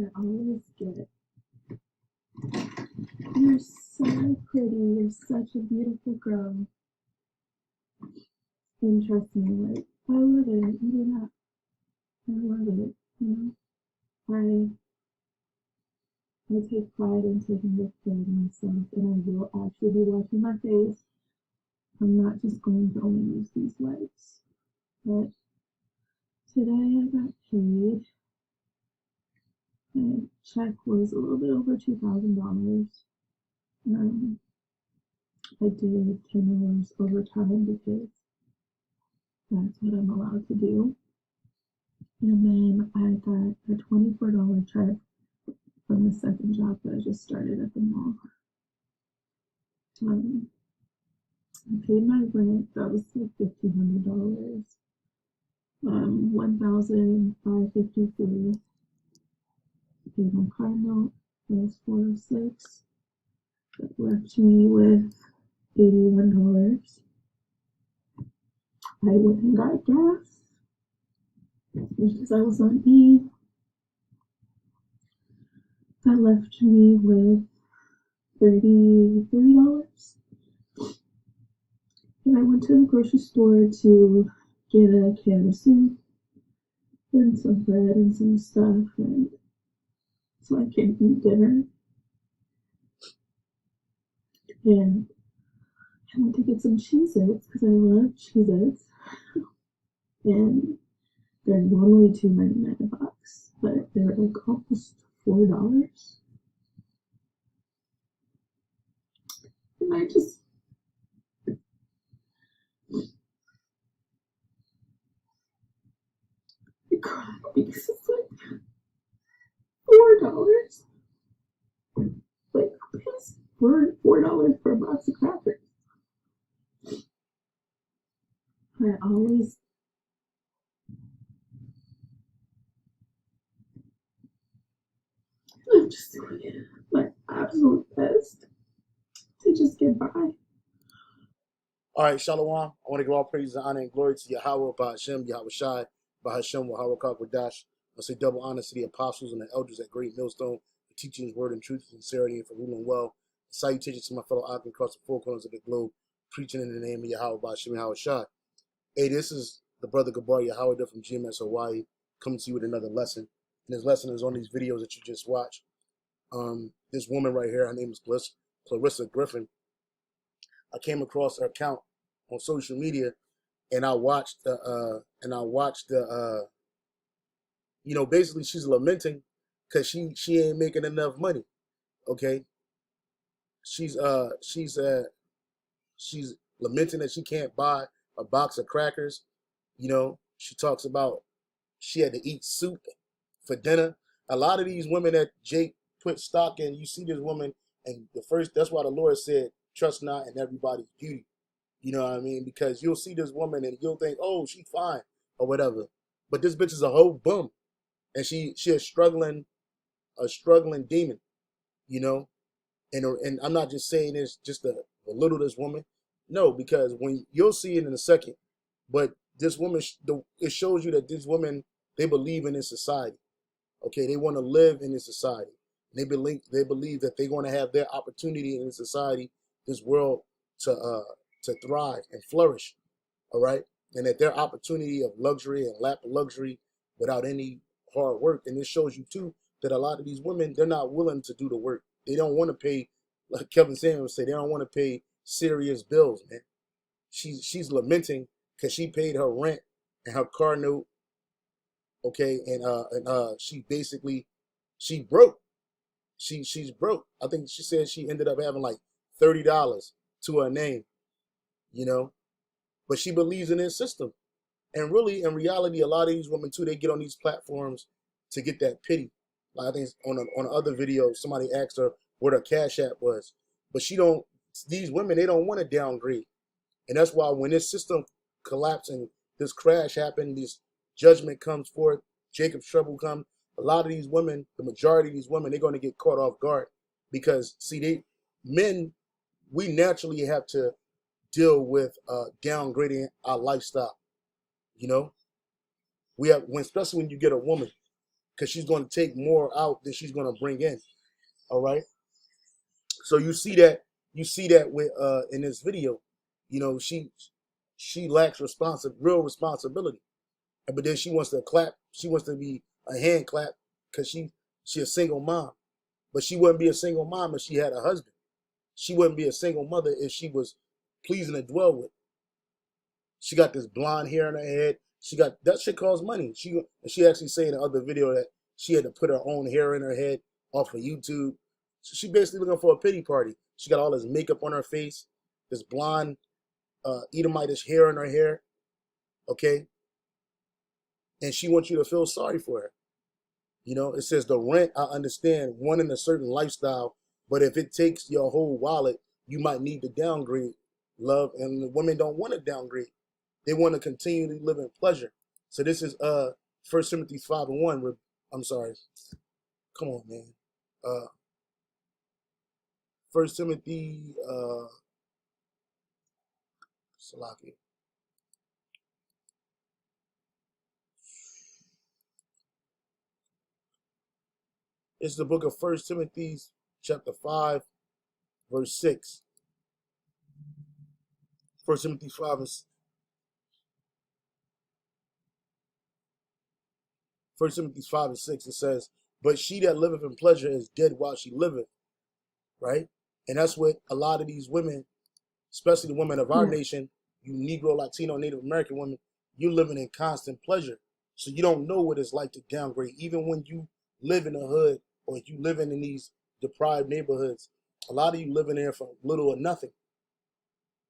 I always get, "You're so pretty, you're such a beautiful girl." And trust me, like, I love it. You do that. I love it. You know, I take pride in taking good care of myself, and I will actually be washing my face. I'm not just going to only use these wipes. But today I got paid. My check was a little bit over $2,000. I did 10 hours overtime because that's what I'm allowed to do. And then I got a $24 check from the second job that I just started at the mall. I paid my rent. That was like $1,500. $1,553. Paid my car note. That was $406. That left me with $81. I went and got gas because I was on E. That left me with $33. And I went to the grocery store to get a can of soup and some bread and some stuff, and so I can eat dinner. And I went to get some Cheez-Its because I love Cheez-Its. And they're normally $2.99 a box, but they're like almost $4. And I just, I cried because it's like $4. Like, I paid $4 for a box of crackers. I'm just doing my absolute best to just get by. All right, Shalom. I want to give all praise and honor and glory to Yahweh, Bahashem, YahWHAWAII, Bahashem, Wahawakak. I say double honor to the apostles and the elders at Great Millstone for teaching his word in truth and sincerity and for ruling well. Salutations to my fellow Akim across the four corners of the globe, preaching in the name of Yahweh, Bahashem, YahWHAWAII. Hey, this is the brother Gabar Yahweh from GMSHAWAII coming to you with another lesson. And this lesson is on these videos that you just watched. This woman right here, her name is Clarissa Griffin. I came across her account on social media, and I watched the basically she's lamenting because she ain't making enough money. Okay, she's lamenting that she can't buy a box of crackers. You know, she talks about she had to eat soup for dinner. A lot of these women that Jake put stock in, you see this woman, and that's why the Lord said, trust not in everybody's beauty. You know what I mean? Because you'll see this woman and you'll think, oh, she's fine or whatever. But this bitch is a whole bum. And she a struggling demon, you know? And I'm not just saying this just to belittle this woman. No, because when you'll see it in a second. But this woman, it shows you that these women, they believe in this society. Okay, they want to live in this society. They believe that they're going to have their opportunity in this society, this world, to thrive and flourish, all right? And that their opportunity of luxury and lap of luxury without any hard work. And this shows you, too, that a lot of these women, they're not willing to do the work. They don't want to pay, like Kevin Samuels say, they don't want to pay serious bills, man. She's lamenting because she paid her rent and her car note, okay? And she broke. She's broke. I think she said she ended up having like $30 to her name, you know, but she believes in this system. And really, in reality, a lot of these women too, they get on these platforms to get that pity. Like I think on an other video, somebody asked her what her Cash App was, but these women, they don't want to downgrade. And that's why when this system collapsed and this crash happened, this judgment comes forth, Jacob's trouble comes, a lot of these women, the majority of these women, they're going to get caught off guard because see, men, we naturally have to deal with downgrading our lifestyle. You know, especially when you get a woman, because she's going to take more out than she's going to bring in. All right. So you see that with in this video, you know, she lacks real responsibility, but then she wants to clap. She wants to be a hand clap because she a single mom, but she wouldn't be a single mom if she had a husband. She wouldn't be a single mother if she was pleasing to dwell with. She got this blonde hair in her head. She got that shit costs money. She actually said in the other video that she had to put her own hair in her head off of YouTube. So she basically looking for a pity party. She got all this makeup on her face, this blonde Edomitish hair in her hair, okay? And she wants you to feel sorry for her. You know, it says the rent, I understand, wanting a certain lifestyle, but if it takes your whole wallet, you might need to downgrade, love. And the women don't want to downgrade. They want to continue to live in pleasure. So this is 1 Timothy 5:1. I'm sorry. Come on, man. 1 Timothy Salaki. It's the book of 1 Timothy chapter 5, verse 6. 1 Timothy 5 and 1 Timothy 5 and 6, it says, but she that liveth in pleasure is dead while she liveth, right? And that's what a lot of these women, especially the women of our nation, you Negro, Latino, Native American women, you're living in constant pleasure. So you don't know what it's like to downgrade. Even when you live in the hood or you living in these deprived neighborhoods, a lot of you living there for little or nothing.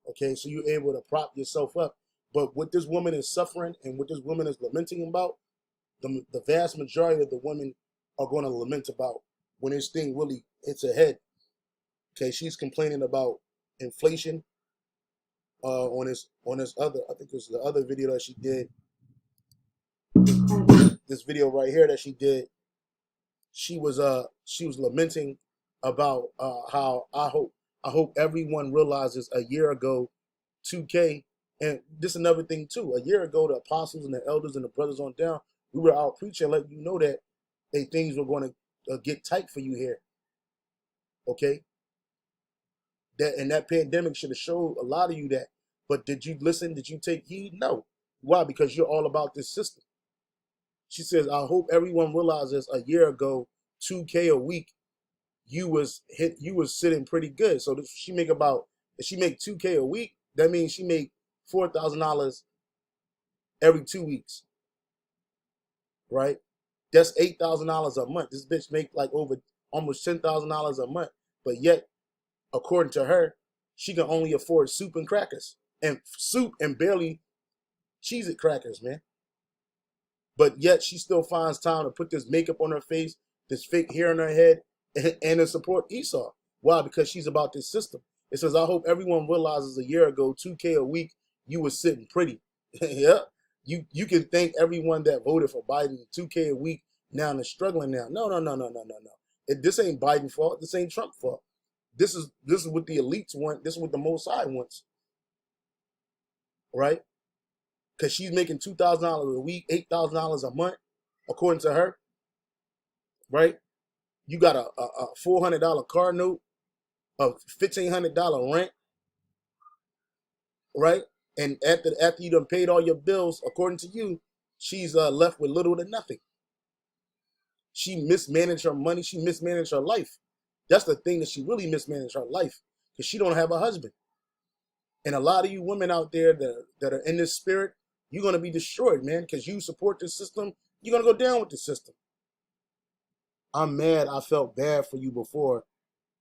Okay, so you're able to prop yourself up. But what this woman is suffering and what this woman is lamenting about, the vast majority of the women are going to lament about when this thing really hits her head. Okay, she's complaining about inflation on this other, I think it was the other video that she did. This video right here that she did, she was lamenting about how I hope everyone realizes a year ago, 2K, and this another thing too. A year ago, the apostles and the elders and the brothers on down, we were out preaching, letting you know that things were going to get tight for you here. Okay, that pandemic should have showed a lot of you that. But did you listen? Did you take heed? No. Why? Because you're all about this system. She says, I hope everyone realizes a year ago, 2K a week, you was sitting pretty good. So if she make 2K a week, that means she make $4,000 every 2 weeks, right? That's $8,000 a month. This bitch make like over almost $10,000 a month, but yet, according to her, she can only afford soup and crackers, and barely Cheez-It crackers, man. But yet she still finds time to put this makeup on her face, this fake hair in her head, and to support Esau. Why? Because she's about this system. It says, I hope everyone realizes a year ago, 2K a week, you was sitting pretty. Yeah. You can thank everyone that voted for Biden, 2K a week, now they're struggling now. No. This ain't Biden's fault. This ain't Trump's fault. This is what the elites want. This is what the Most High wants. Right? Because she's making $2,000 a week, $8,000 a month, according to her, right? You got a $400 car note, a $1,500 rent, right? And after you done paid all your bills, according to you, she's left with little to nothing. She mismanaged her money. She mismanaged her life. That's the thing, that she really mismanaged her life, because she don't have a husband. And a lot of you women out there that are in this spirit, you're going to be destroyed, man, because you support this system. You're going to go down with the system. I'm mad. I felt bad for you before.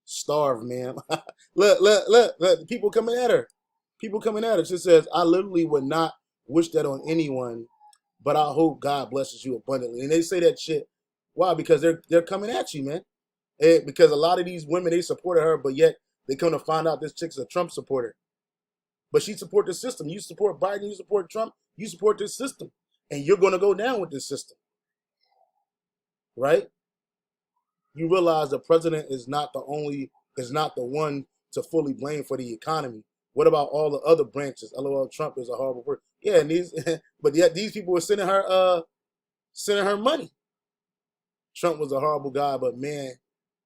Starve, man. look. People coming at her. She says, I literally would not wish that on anyone, but I hope God blesses you abundantly. And they say that shit. Why? Because they're coming at you, man. Because a lot of these women, they supported her, but yet they come to find out this chick's a Trump supporter. But she support the system. You support Biden, you support Trump, you support this system. And you're going to go down with this system. Right? You realize the president is not the one to fully blame for the economy. What about all the other branches? LOL, Trump is a horrible person. Yeah, and but yet these people are sending her money. Trump was a horrible guy, but man,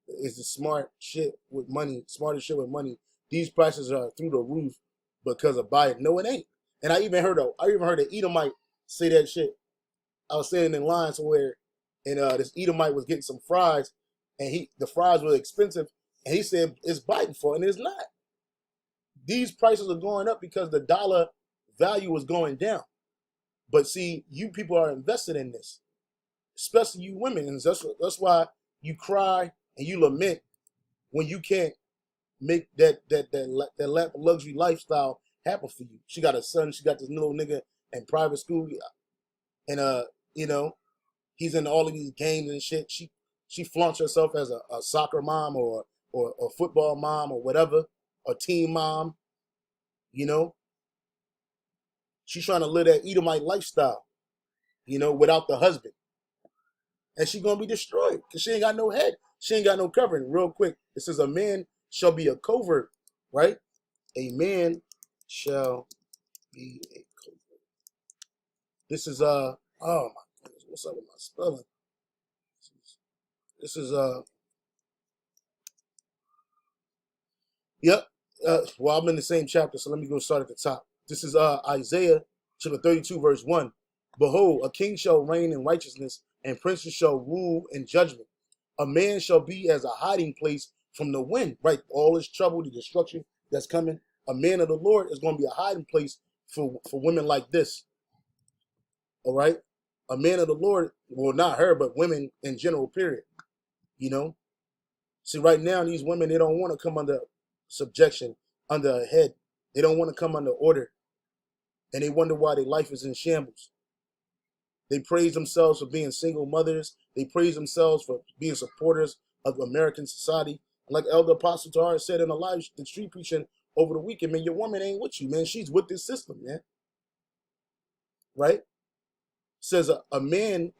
is the smart shit with money, smartest shit with money. These prices are through the roof because of Biden. No, it ain't. And I even heard an Edomite say that shit. I was standing in line somewhere, and this Edomite was getting some fries, and the fries were expensive, and he said it's Biden fault, and it's not. These prices are going up because the dollar value is going down. But see, you people are invested in this, especially you women, and that's why you cry and you lament when you can't make that luxury lifestyle happen for you. She got a son. She got this little nigga in private school, and you know, he's in all of these games and shit. She flaunts herself as a soccer mom or a football mom or whatever, a team mom. You know, she's trying to live that Edomite lifestyle, you know, without the husband. And she's going to be destroyed because she ain't got no head. She ain't got no covering. Real quick, it says a man shall be a covert, right? A man shall be a covert. This is, oh my goodness, what's up with my spelling? This is, yep. Well, I'm in the same chapter, so let me go start at the top. This is Isaiah chapter 32, verse 1. Behold, a king shall reign in righteousness, and princes shall rule in judgment. A man shall be as a hiding place from the wind, right? All this trouble, the destruction that's coming. A man of the Lord is going to be a hiding place for women like this. All right? A man of the Lord, well, not her, but women in general, period. You know? See, right now, these women, they don't want to come under subjection, under a head. They don't want to come under order. And they wonder why their life is in shambles. They praise themselves for being single mothers. They praise themselves for being supporters of American society. Like Elder Apostle Tara said in the street preaching over the weekend, man, your woman ain't with you, man. She's with this system, man. Right? Says a man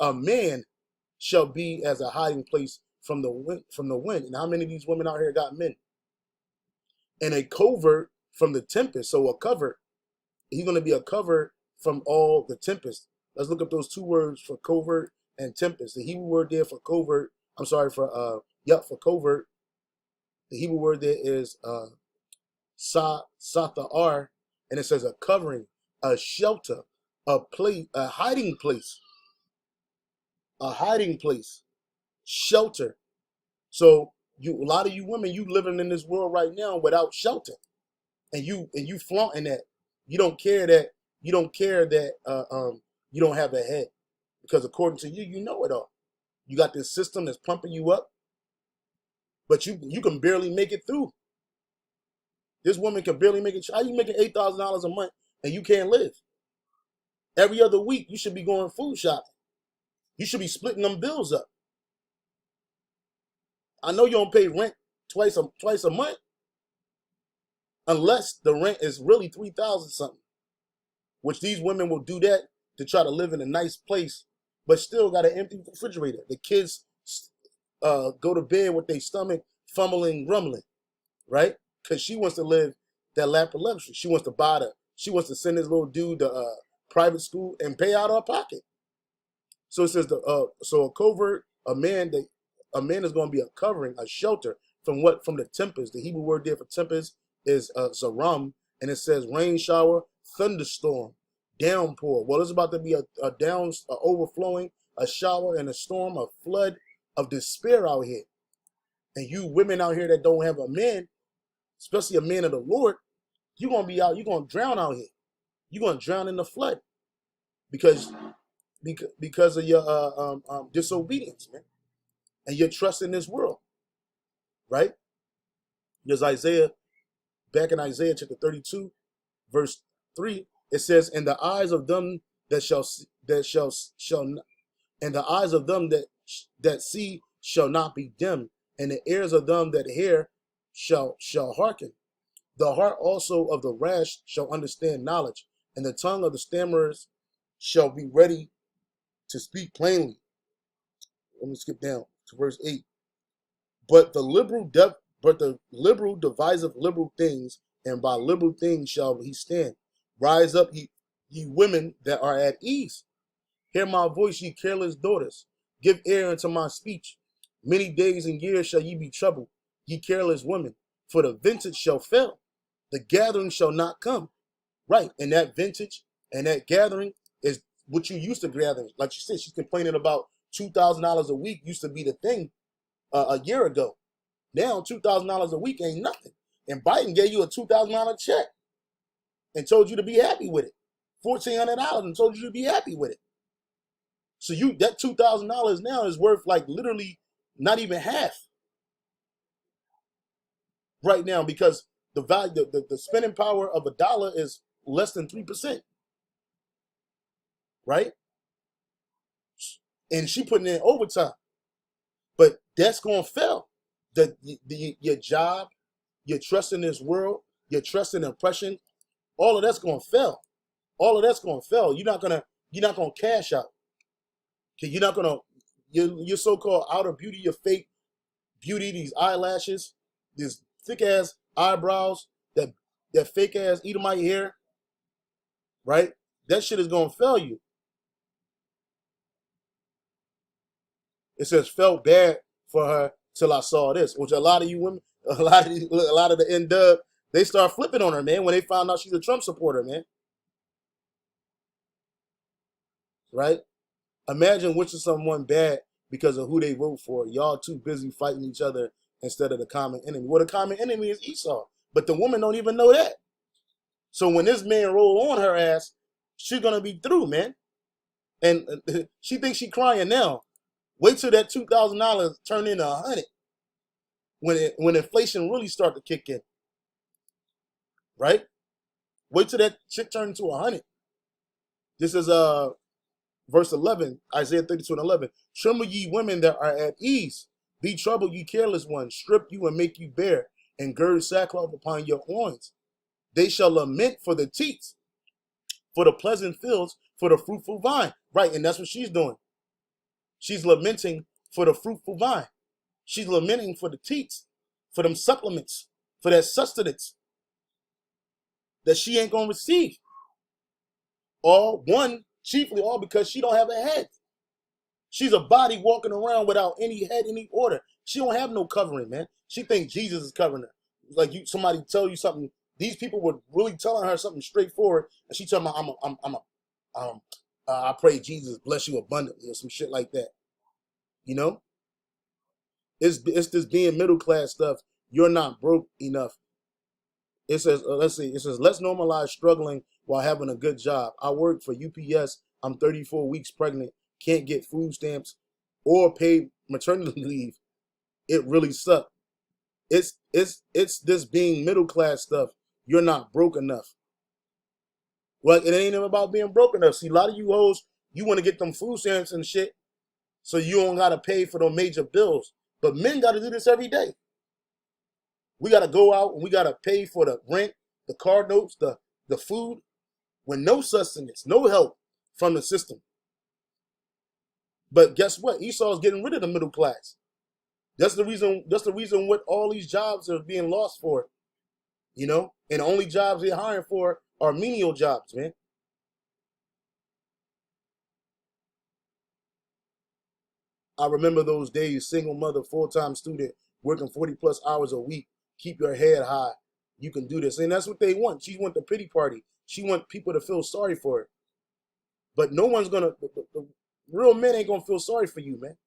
shall be as a hiding place from the wind. And how many of these women out here got men? And a covert from the tempest. So a cover, he's going to be a cover from all the tempest. Let's look up those two words for covert and tempest. The Hebrew word there for covert, for covert. The Hebrew word there is sathar, and it says a covering, a shelter, a place, a hiding place, shelter. So a lot of you women, you living in this world right now without shelter, and you flaunting that. You don't care that you don't have a head, because according to you, you know it all. You got this system that's pumping you up, but you can barely make it through. This woman can barely make it. How you making $8,000 a month and you can't live? Every other week you should be going food shopping. You should be splitting them bills up. I know you don't pay rent twice a month, unless the rent is really $3,000 something. Which these women will do that to try to live in a nice place, but still got an empty refrigerator. The kids go to bed with their stomach fumbling, grumbling, right? Because she wants to live that lap of luxury. She wants to send this little dude to private school and pay out of her pocket. So it says so a covert, a man is going to be a covering, a shelter from the tempest. The Hebrew word there for tempest is zaram, and it says rain shower, thunderstorm, downpour. Well, it's about to be a overflowing, a shower and a storm, a flood of despair out here. And you women out here that don't have a man, especially a man of the Lord, you're going to drown out here. You're going to drown in the flood because of your disobedience, man. And your trust in this world, right? There's back in Isaiah chapter 32, verse 3, it says, "In the eyes of them and the eyes of them that see shall not be dim, and the ears of them that hear shall hearken. The heart also of the rash shall understand knowledge, and the tongue of the stammerers shall be ready to speak plainly." Let me skip down to verse 8. But the liberal deviseth liberal things, and by liberal things shall he stand. Rise up, ye women that are at ease. Hear my voice, ye careless daughters. Give ear unto my speech. Many days and years shall ye be troubled, ye careless women, for the vintage shall fail. The gathering shall not come. Right. And that vintage and that gathering is what you used to gather. Like you said, she's complaining about $2,000 a week used to be the thing a year ago. Now, $2,000 a week ain't nothing. And Biden gave you a $2,000 check and told you to be happy with it. $1,400 and told you to be happy with it. So that $2,000 now is worth like literally not even half right now, because the value, the spending power of a dollar is less than 3%, right? And she putting in overtime, but that's gonna fail. Your job, your trust in this world, your trust in oppression, all of that's gonna fail. All of that's gonna fail. You're not gonna cash out. Okay, you're not gonna your so-called outer beauty, your fake beauty, these eyelashes, these thick ass eyebrows, that fake ass Edomite hair, right? That shit is gonna fail you. It says felt bad for her till I saw this, which a lot of you women, a lot of the N-Dub, they start flipping on her, man, when they found out she's a Trump supporter, man. Right? Imagine wishing someone bad because of who they vote for. Y'all too busy fighting each other instead of the common enemy. Well, the common enemy is Esau, but the woman don't even know that. So when this man roll on her ass, she's gonna be through, man. And she thinks she crying now. Wait till that $2,000 turn into $100 when inflation really start to kick in, right? Wait till that shit turn into $100. This is verse 11, Isaiah 32:11. Tremble ye women that are at ease. Be troubled, ye careless ones. Strip you and make you bare, and gird sackcloth upon your horns. They shall lament for the teats, for the pleasant fields, for the fruitful vine. Right, and that's what she's doing. She's lamenting for the fruitful vine. She's lamenting for the teats, for them supplements, for that sustenance that she ain't gonna receive. Chiefly all because she don't have a head. She's a body walking around without any head, any order. She don't have no covering, man. She thinks Jesus is covering her. Like somebody tell you something. These people were really telling her something straightforward, and she telling me, I pray Jesus bless you abundantly or some shit like that. You know, it's this being middle class stuff. You're not broke enough. It says, let's see. It says, let's normalize struggling while having a good job. I work for UPS. I'm 34 weeks pregnant. Can't get food stamps or paid maternity leave. It really sucks. It's this being middle class stuff. You're not broke enough. Well, it ain't even about being broke enough. See, a lot of you hoes, you want to get them food stamps and shit, so you don't gotta pay for those major bills. But men gotta do this every day. We gotta go out and we gotta pay for the rent, the car notes, the food, with no sustenance, no help from the system. But guess what? Esau is getting rid of the middle class. That's the reason what all these jobs are being lost for. You know? And the only jobs they're hiring for are menial jobs, man. I remember those days, single mother, full-time student, working 40 plus hours a week. Keep your head high. You can do this. And that's what they want. She want the pity party. She want people to feel sorry for her. But no one's going to, the real men ain't going to feel sorry for you, man.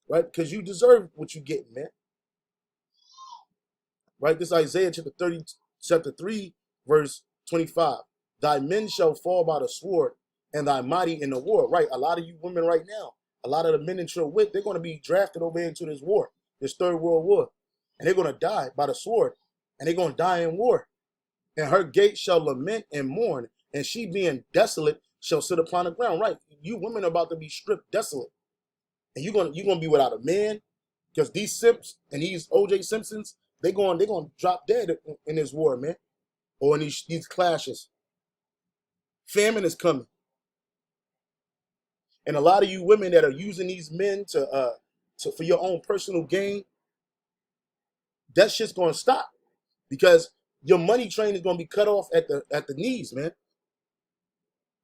Right? Because you deserve what you get, man. Right? This Isaiah chapter 3, verse 25. Thy men shall fall by the sword, and thy mighty in the war. Right? A lot of you women right now, a lot of the men in your wit, they're going to be drafted over into this war, this third world war. And they're going to die by the sword. And they're going to die in war. And her gates shall lament and mourn, and she being desolate shall sit upon the ground. Right? You women are about to be stripped desolate. And you're gonna be without a man, because these simps and these OJ Simpsons, they're gonna drop dead in this war, man, or in these clashes. Famine is coming, and a lot of you women that are using these men to for your own personal gain, that shit's gonna stop, because your money train is gonna be cut off at the knees, man,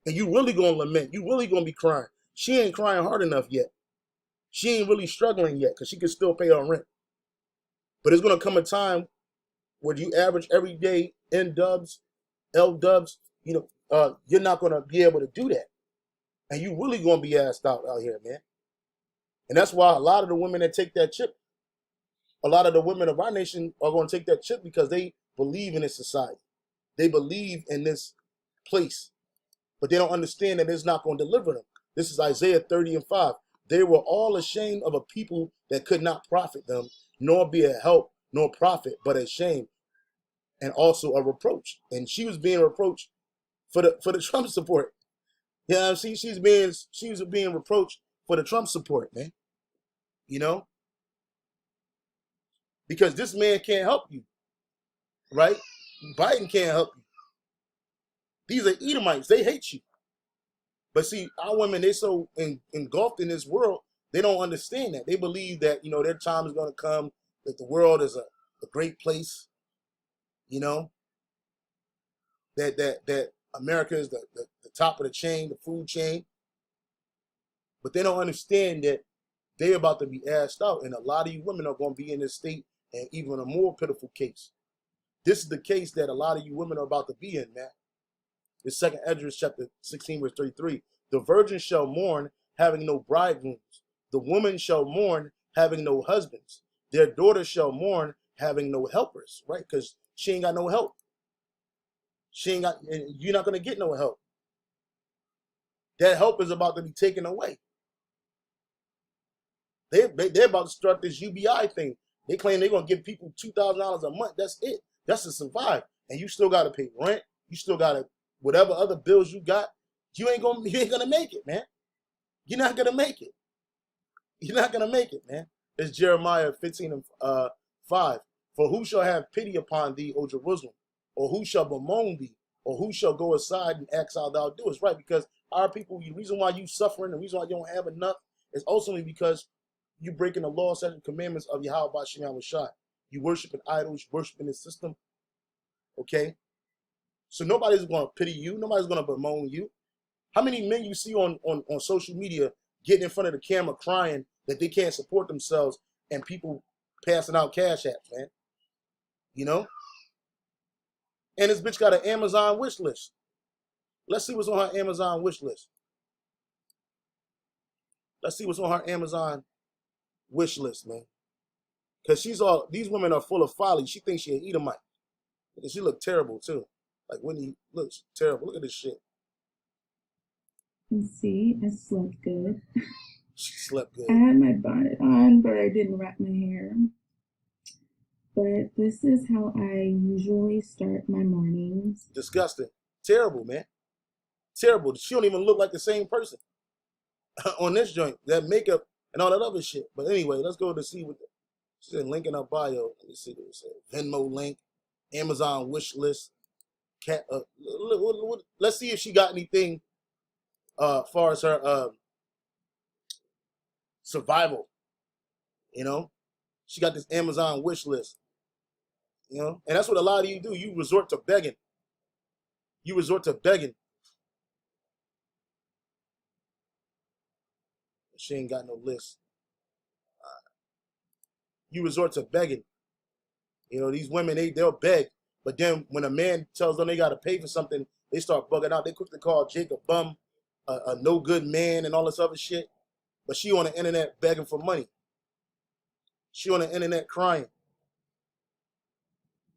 and you really gonna lament, you really gonna be crying. She ain't crying hard enough yet. She ain't really struggling yet because she can still pay her rent. But it's going to come a time where you average every day N dubs, L dubs, you're not going to be able to do that. And you really going to be asked out here, man. And that's why a lot of the women that take that chip, a lot of the women of our nation are going to take that chip because they believe in this society. They believe in this place. But they don't understand that it's not going to deliver them. This is Isaiah 30:5. They were all ashamed of a people that could not profit them, nor be a help, nor profit, but a shame, and also a reproach. And she was being reproached for the Trump support. Yeah, see, she was being reproached for the Trump support, man. Because this man can't help you, right? Biden can't help you. These are Edomites. They hate you. But see, our women, they're so engulfed in this world, they don't understand that. They believe that, their time is going to come, that the world is a great place, that America is the top of the chain, the food chain. But they don't understand that they're about to be asked out. And a lot of you women are going to be in this state, and even a more pitiful case. This is the case that a lot of you women are about to be in, man. The 2nd Esdras chapter 16, verse 33. The virgin shall mourn, having no bridegrooms. The woman shall mourn, having no husbands. Their daughters shall mourn, having no helpers, right? Because she ain't got no help. And you're not going to get no help. That help is about to be taken away. They're about to start this UBI thing. They claim they're going to give people $2,000 a month. That's it. That's to survive. And you still got to pay rent. You still got to, whatever other bills you got, you ain't gonna make it, man. You're not gonna make it. You're not gonna make it, man. It's Jeremiah 15:5. For who shall have pity upon thee, O Jerusalem? Or who shall bemoan thee? Or who shall go aside and ask how thou doest? Right, because our people, the reason why you suffering, the reason why you don't have enough is ultimately because you breaking the law, statutes, and commandments of Yahweh Ba'ashem Yahushua. You worshiping idols, you worshiping the system. Okay? So nobody's gonna pity you, nobody's gonna bemoan you. How many men you see on social media getting in front of the camera crying that they can't support themselves, and people passing out cash apps, man? And this bitch got an Amazon wish list. Let's see what's on her Amazon wish list. Let's see what's on her Amazon wish list, man. Because these women are full of folly. She thinks she an Edomite. And she look terrible, too. Like, Whitney looks terrible. Look at this shit. And see, I slept good. She slept good. I had my bonnet on, but I didn't wrap my hair. But this is how I usually start my mornings. Disgusting. Terrible, man. Terrible. She don't even look like the same person on this joint. That makeup and all that other shit. But anyway, let's go to see what she said. Link in her bio. Let me see what it said. Venmo link, Amazon wish list. Let's see if she got anything as far as her survival. She got this Amazon wish list. And that's what a lot of you do. You resort to begging. She ain't got no list. You resort to begging. These women, they'll beg. But then when a man tells them they got to pay for something, they start bugging out. They quickly call Jake a bum, a no good man, and all this other shit. But she on the internet begging for money. She on the internet crying.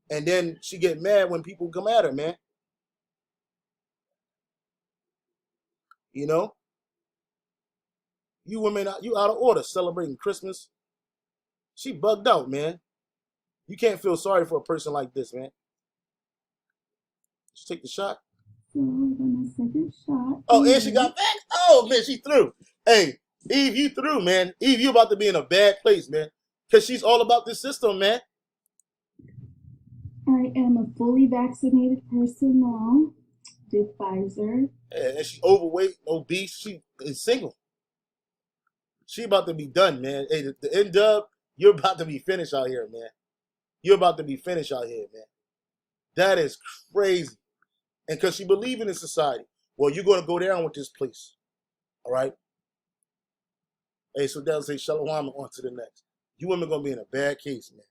And then she get mad when people come at her, man. You women, you out of order celebrating Christmas. She bugged out, man. You can't feel sorry for a person like this, man. She take the shot. So then my second shot. Oh, and she got back. Oh, man, she threw. Hey, Eve, you threw, man. Eve, you about to be in a bad place, man. Because she's all about this system, man. I am a fully vaccinated person now. Did Pfizer. And she's overweight, obese. She is single. She about to be done, man. Hey, the N-Dub, you're about to be finished out here, man. You're about to be finished out here, man. That is crazy. And because she believes in society. Well, you're going to go down with this place. All right? Hey, so they'll say Shalom on to the next. You women gonna be in a bad case, man.